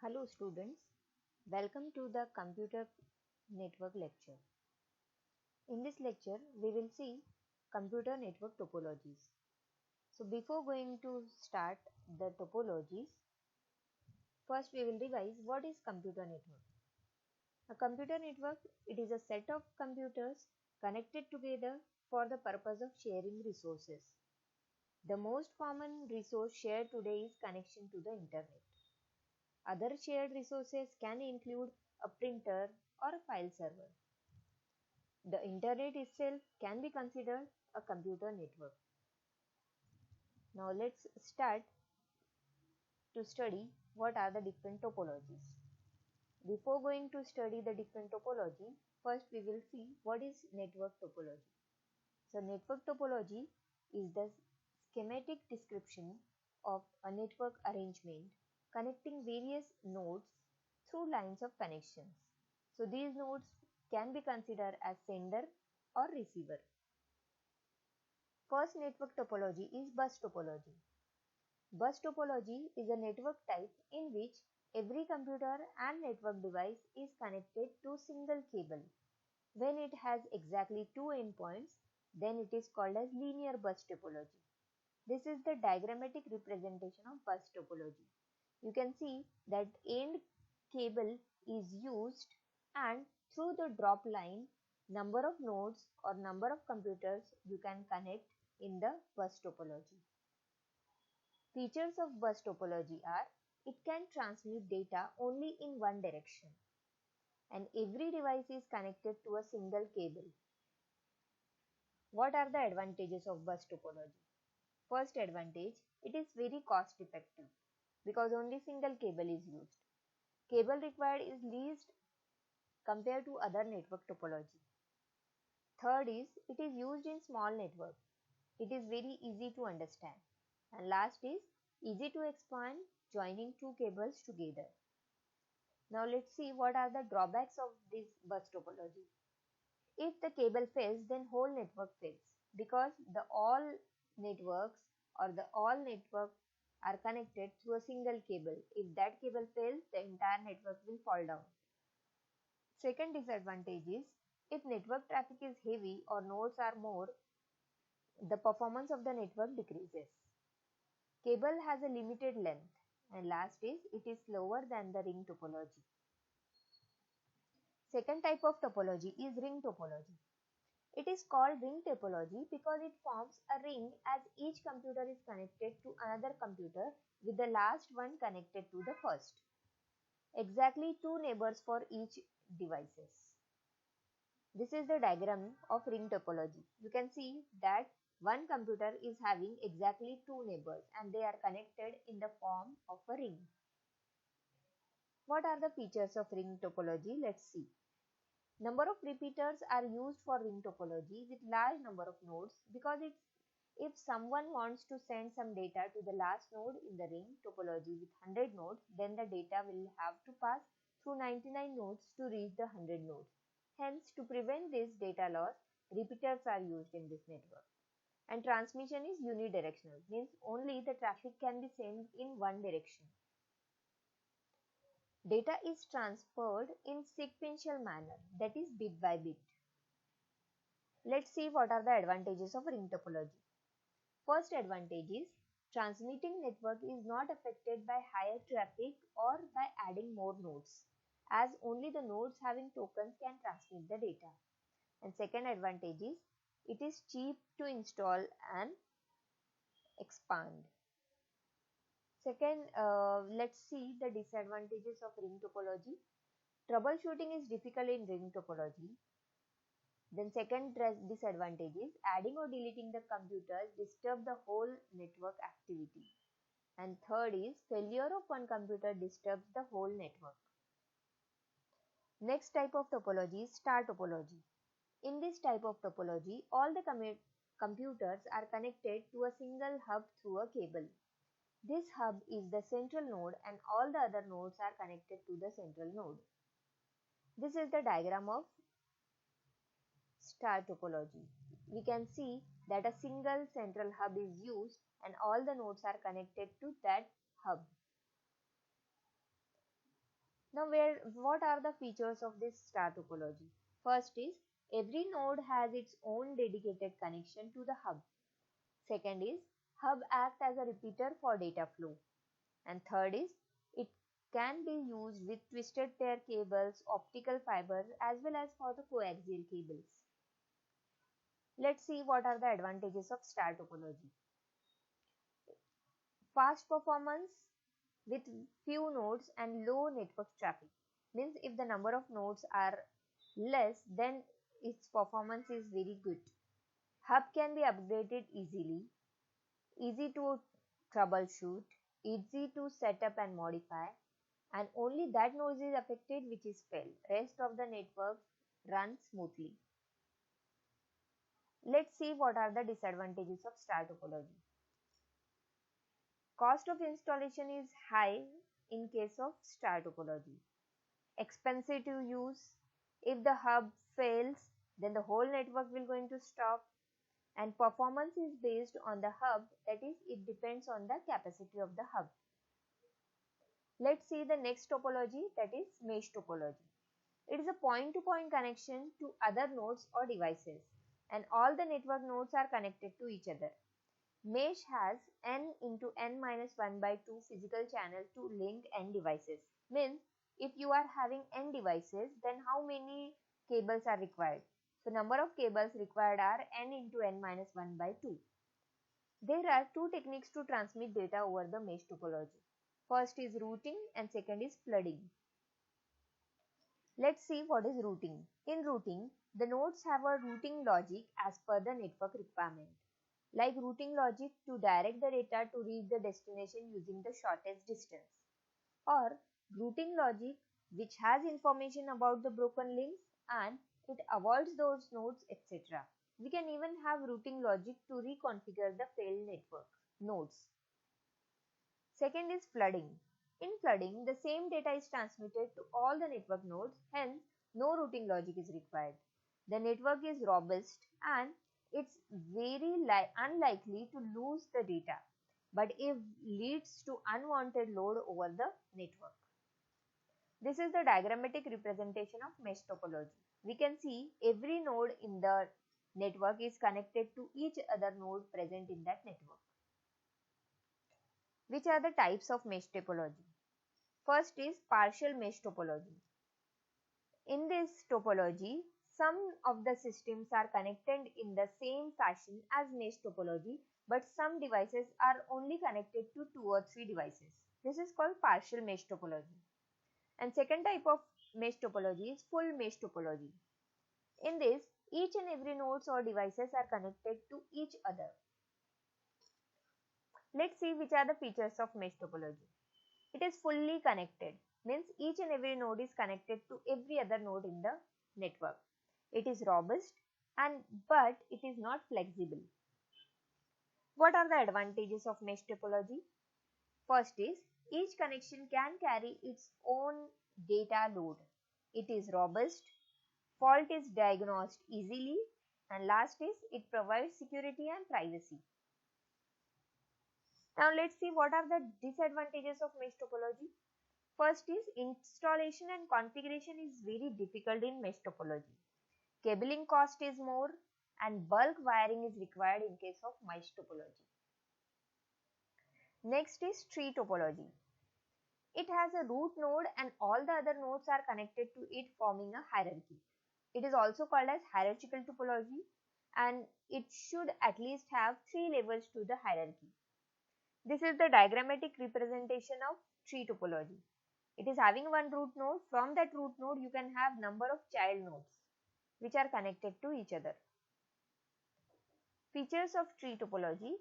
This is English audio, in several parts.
Hello students, welcome to the computer network lecture. In this lecture, we will see computer network topologies. So before going to start the topologies, first we will revise what is computer network. A computer network, it is a set of computers connected together for the purpose of sharing resources. The most common resource shared today is connection to the internet. Other shared resources can include a printer or a file server. The internet itself can be considered a computer network. Now let's start to study what are the different topologies. Before going to study the different topology, first we will see what is network topology. So network topology is the schematic description of a network arrangement connecting various nodes through lines of connections. So these nodes can be considered as sender or receiver. First network topology is bus topology. Bus topology is a network type in which every computer and network device is connected to single cable. When it has exactly two endpoints, then it is called as linear bus topology. This is the diagrammatic representation of bus topology. You can see that end cable is used and through the drop line, number of nodes or number of computers you can connect in the bus topology. Features of bus topology are it can transmit data only in one direction and every device is connected to a single cable. What are the advantages of bus topology? First advantage, it is very cost effective because only single cable is used. Cable required is least compared to other network topology. Third is, it is used in small network. It is very easy to understand. And last is, easy to expand joining two cables together. Now let's see what are the drawbacks of this bus topology. If the cable fails, then whole network fails because the all networks or the all network are connected through a single cable. If that cable fails, the entire network will fall down. Second disadvantage is if network traffic is heavy or nodes are more, the performance of the network decreases. Cable has a limited length and last is it is slower than the ring topology. Second type of topology is ring topology. It is called ring topology because it forms a ring as each computer is connected to another computer with the last one connected to the first. Exactly two neighbors for each devices. This is the diagram of ring topology. You can see that one computer is having exactly two neighbors and they are connected in the form of a ring. What are the features of ring topology? Let's see. Number of repeaters are used for ring topology with large number of nodes because if someone wants to send some data to the last node in the ring topology with 100 nodes, then the data will have to pass through 99 nodes to reach the 100 nodes. Hence, to prevent this data loss, repeaters are used in this network. And transmission is unidirectional, means only the traffic can be sent in one direction. Data is transferred in sequential manner, that is bit by bit. Let's see what are the advantages of ring topology. First advantage is transmitting network is not affected by higher traffic or by adding more nodes, as only the nodes having tokens can transmit the data. And second advantage is it is cheap to install and expand. Second, let's see the disadvantages of ring topology. Troubleshooting is difficult in ring topology. Then second disadvantage is adding or deleting the computers disturb the whole network activity. And third is failure of one computer disturbs the whole network. Next type of topology is star topology. In this type of topology, all the computers are connected to a single hub through a cable. This hub is the central node and all the other nodes are connected to the central node. This is the diagram of star topology. We can see that a single central hub is used and all the nodes are connected to that hub. Now, what are the features of this star topology? First is every node has its own dedicated connection to the hub. Second is hub act as a repeater for data flow. And third is it can be used with twisted pair cables, optical fibers as well as for the coaxial cables. Let's see what are the advantages of star topology. Fast performance with few nodes and low network traffic. Means if the number of nodes are less, then its performance is very good. Hub can be upgraded easily, easy to troubleshoot, easy to set up and modify, and only that node is affected which is failed. Rest of the network runs smoothly. Let's see what are the disadvantages of star topology. Cost of installation is high in case of star topology. Expensive to use. If the hub fails, then the whole network will going to stop. And performance is based on the hub, that is, it depends on the capacity of the hub. Let's see the next topology, that is mesh topology. It is a point-to-point connection to other nodes or devices, and all the network nodes are connected to each other. Mesh has n into n minus 1 by 2 physical channels to link n devices. Means if you are having n devices, then how many cables are required? So number of cables required are n into n minus 1 by 2. There are two techniques to transmit data over the mesh topology. First is routing and second is flooding. Let's see what is routing. In routing, the nodes have a routing logic as per the network requirement. Like routing logic to direct the data to reach the destination using the shortest distance, or routing logic which has information about the broken links and it avoids those nodes, etc. We can even have routing logic to reconfigure the failed network nodes. Second is flooding. In flooding, the same data is transmitted to all the network nodes, hence no routing logic is required. The network is robust and it's very unlikely to lose the data, but it leads to unwanted load over the network. This is the diagrammatic representation of mesh topology. We can see every node in the network is connected to each other node present in that network. Which are the types of mesh topology? First is partial mesh topology. In this topology, some of the systems are connected in the same fashion as mesh topology, but some devices are only connected to 2 or 3 devices. This is called partial mesh topology. And second type of mesh topology is full mesh topology. In this, each and every nodes or devices are connected to each other. Let's see which are the features of mesh topology. It is fully connected, means each and every node is connected to every other node in the network. It is robust but it is not flexible. What are the advantages of mesh topology? First is each connection can carry its own data load. It is robust, fault is diagnosed easily, and last is it provides security and privacy. Now let's see what are the disadvantages of mesh topology. First is installation and configuration is very difficult in mesh topology. Cabling cost is more and bulk wiring is required in case of mesh topology. Next is tree topology. It has a root node and all the other nodes are connected to it, forming a hierarchy. It is also called as hierarchical topology and it should at least have 3 levels to the hierarchy. This is the diagrammatic representation of tree topology. It is having one root node. From that root node you can have number of child nodes which are connected to each other. Features of tree topology.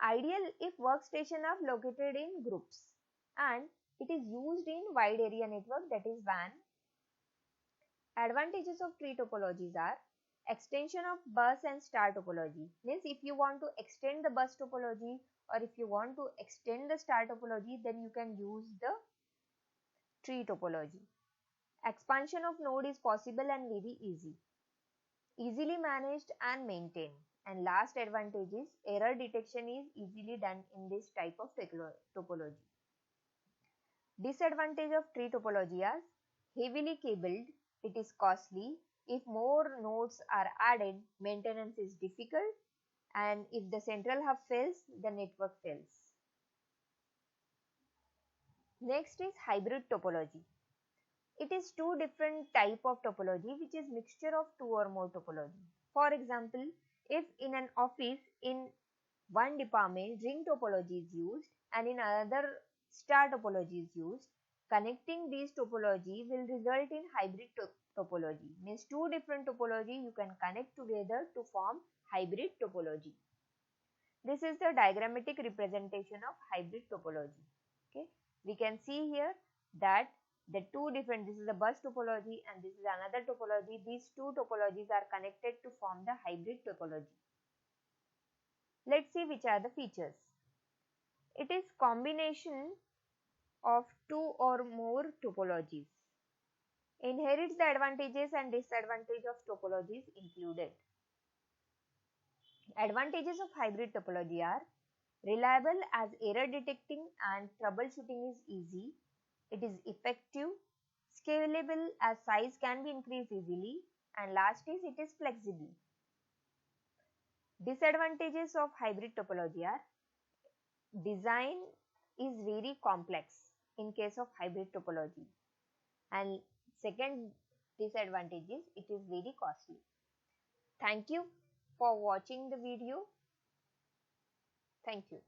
Ideal if workstation are located in groups and it is used in wide area network, that is WAN. Advantages of tree topologies are extension of bus and star topology. Means if you want to extend the bus topology or if you want to extend the star topology, then you can use the tree topology. Expansion of node is possible and very easy. Easily managed and maintained. And last advantage is error detection is easily done in this type of topology. Disadvantage of tree topology are heavily cabled, it is costly. If more nodes are added, maintenance is difficult, and if the central hub fails, the network fails. Next is hybrid topology. It is two different type of topology which is mixture of two or more topology. For example, if in an office in one department ring topology is used and in another star topology is used, connecting these topology will result in hybrid topology. Means two different topology you can connect together to form hybrid topology. This is the diagrammatic representation of hybrid topology. Okay, we can see here that the two different, this is the bus topology and this is another topology. These two topologies are connected to form the hybrid topology. Let's see which are the features. It is combination of two or more topologies. Inherits the advantages and disadvantages of topologies included. Advantages of hybrid topology are reliable as error detecting and troubleshooting is easy. It is effective, scalable as size can be increased easily, and last is it is flexible. Disadvantages of hybrid topology are design is very complex in case of hybrid topology, and second disadvantage is it is very costly. Thank you for watching the video. Thank you.